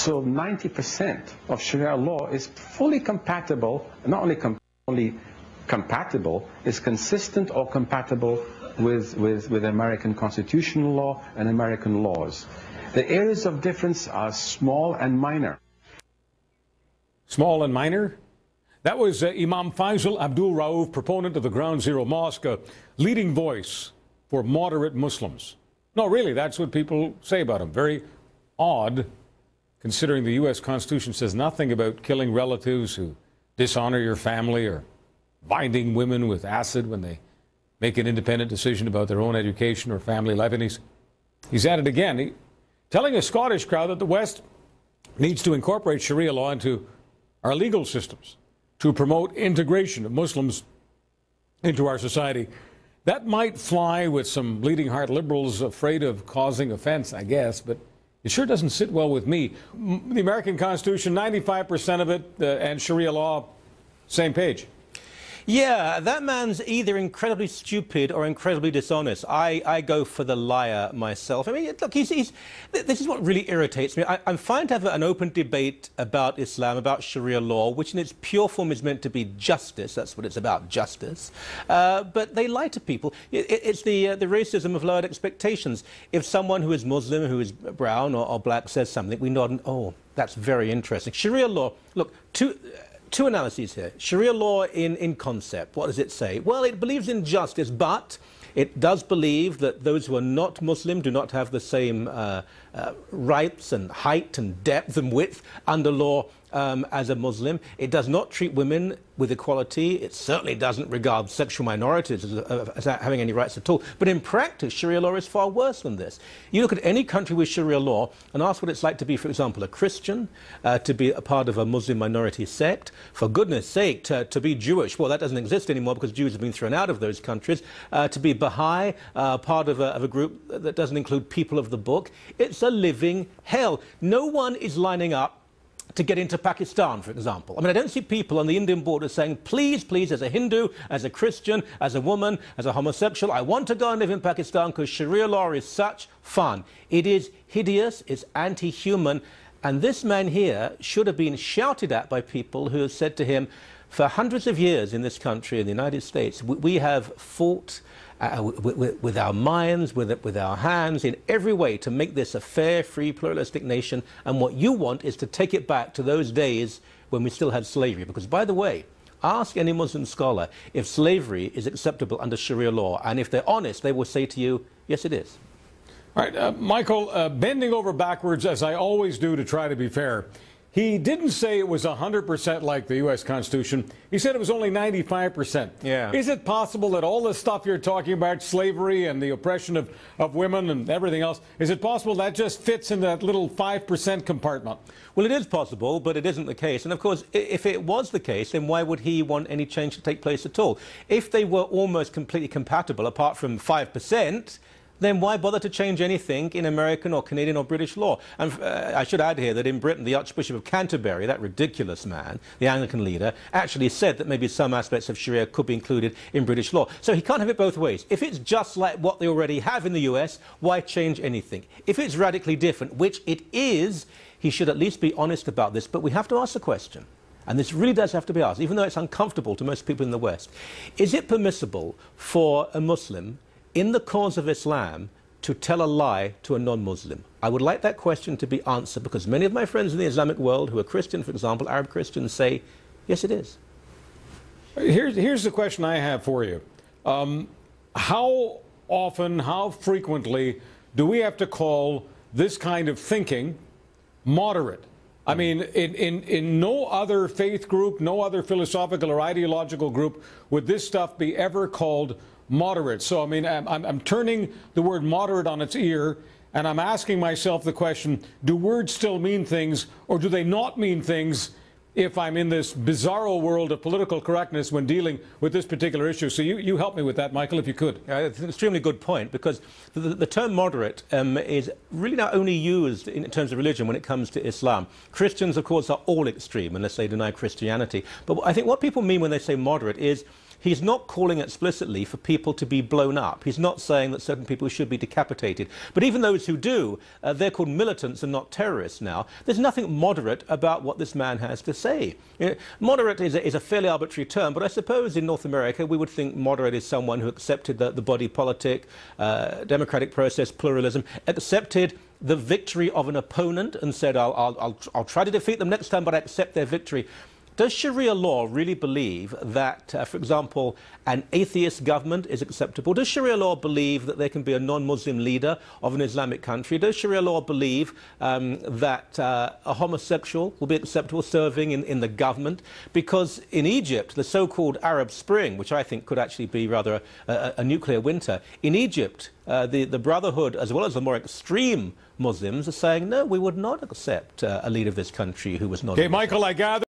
So 90% of Sharia law is fully compatible, not only compatible, is consistent or compatible with American constitutional law and American laws. The areas of difference are small and minor. Small and minor? That was Imam Faisal Abdul Rauf, proponent of the Ground Zero Mosque, a leading voice for moderate Muslims. No, really, that's what people say about him. Very odd, considering the U.S. Constitution says nothing about killing relatives who dishonor your family or binding women with acid when they make an independent decision about their own education or family life. And he's at it again, telling a Scottish crowd that the West needs to incorporate Sharia law into our legal systems to promote integration of Muslims into our society. That might fly with some bleeding heart liberals afraid of causing offense, I guess, but it sure doesn't sit well with me. The American Constitution, 95% of it, and Sharia law, same page. Yeah, that man's either incredibly stupid or incredibly dishonest. I go for the liar myself. I mean, look, this is what really irritates me. I'm fine to have an open debate about Islam, about Sharia law, which in its pure form is meant to be justice. That's what it's about, justice. But they lie to people. It's the racism of lowered expectations. If someone who is Muslim, who is brown or black says something, we nod and, oh, that's very interesting. Sharia law, look, Two analyses here. Sharia law in concept, what does it say? Well, it believes in justice, but it does believe that those who are not Muslim do not have the same rights and height and depth and width under law as a Muslim. It does not treat women with equality. It certainly doesn't regard sexual minorities as having any rights at all. But in practice, Sharia law is far worse than this. You look at any country with Sharia law and ask what it's like to be, for example, a Christian, to be a part of a Muslim minority sect. For goodness sake, to be Jewish, well, that doesn't exist anymore because Jews have been thrown out of those countries. To be Baha'i, part of a group that doesn't include people of the book. It's a living hell. No one is lining up to get into Pakistan, for example. I mean, I don't see people on the Indian border saying, please, please, as a Hindu, as a Christian, as a woman, as a homosexual, I want to go and live in Pakistan because Sharia law is such fun. It is hideous, it's anti-human, and this man here should have been shouted at by people who have said to him, for hundreds of years in this country, in the United States, we have fought with our minds, with our hands, in every way to make this a fair, free, pluralistic nation. And what you want is to take it back to those days when we still had slavery. Because, by the way, ask any Muslim scholar if slavery is acceptable under Sharia law. And if they're honest, they will say to you, yes, it is. All right, Michael, bending over backwards, as I always do to try to be fair, he didn't say it was 100% like the U.S. Constitution. He said it was only 95%. Yeah. Is it possible that all the stuff you're talking about, slavery and the oppression of women and everything else, is it possible that just fits in that little 5% compartment? Well, it is possible, but it isn't the case. And, of course, if it was the case, then why would he want any change to take place at all? If they were almost completely compatible, apart from 5%, then why bother to change anything in American or Canadian or British law? And I should add here that in Britain, the Archbishop of Canterbury, that ridiculous man, the Anglican leader, actually said that maybe some aspects of Sharia could be included in British law. So he can't have it both ways. If it's just like what they already have in the US, why change anything? If it's radically different, which it is, he should at least be honest about this. But we have to ask the question, and this really does have to be asked, even though it's uncomfortable to most people in the West. Is it permissible for a Muslim in the cause of Islam to tell a lie to a non-Muslim? I would like that question to be answered, because many of my friends in the Islamic world who are Christian, for example, Arab Christians, say, yes, it is. Here's the question I have for you. How often, how frequently do we have to call this kind of thinking moderate? I mean, in no other faith group, no other philosophical or ideological group would this stuff be ever called moderate. So, I mean, I'm turning the word moderate on its ear, and I'm asking myself the question, do words still mean things, or do they not mean things if I'm in this bizarro world of political correctness when dealing with this particular issue? So you help me with that, Michael, if you could. It's an extremely good point, because the term moderate is really now only used in terms of religion when it comes to Islam. Christians, of course, are all extreme unless they deny Christianity. But I think what people mean when they say moderate is He's not calling explicitly for people to be blown up. He's not saying that certain people should be decapitated. But even those who do, they're called militants and not terrorists now. There's nothing moderate about what this man has to say. You know, moderate is a fairly arbitrary term, but I suppose in North America we would think moderate is someone who accepted the body politic, democratic process, pluralism, accepted the victory of an opponent and said, I'll try to defeat them next time, but I accept their victory. Does Sharia law really believe that, for example, an atheist government is acceptable? Does Sharia law believe that there can be a non-Muslim leader of an Islamic country? Does Sharia law believe that a homosexual will be acceptable serving in the government? Because in Egypt, the so-called Arab Spring, which I think could actually be rather a nuclear winter, in Egypt, the Brotherhood, as well as the more extreme Muslims, are saying, no, we would not accept a leader of this country who was not. Okay, Michael, I gather.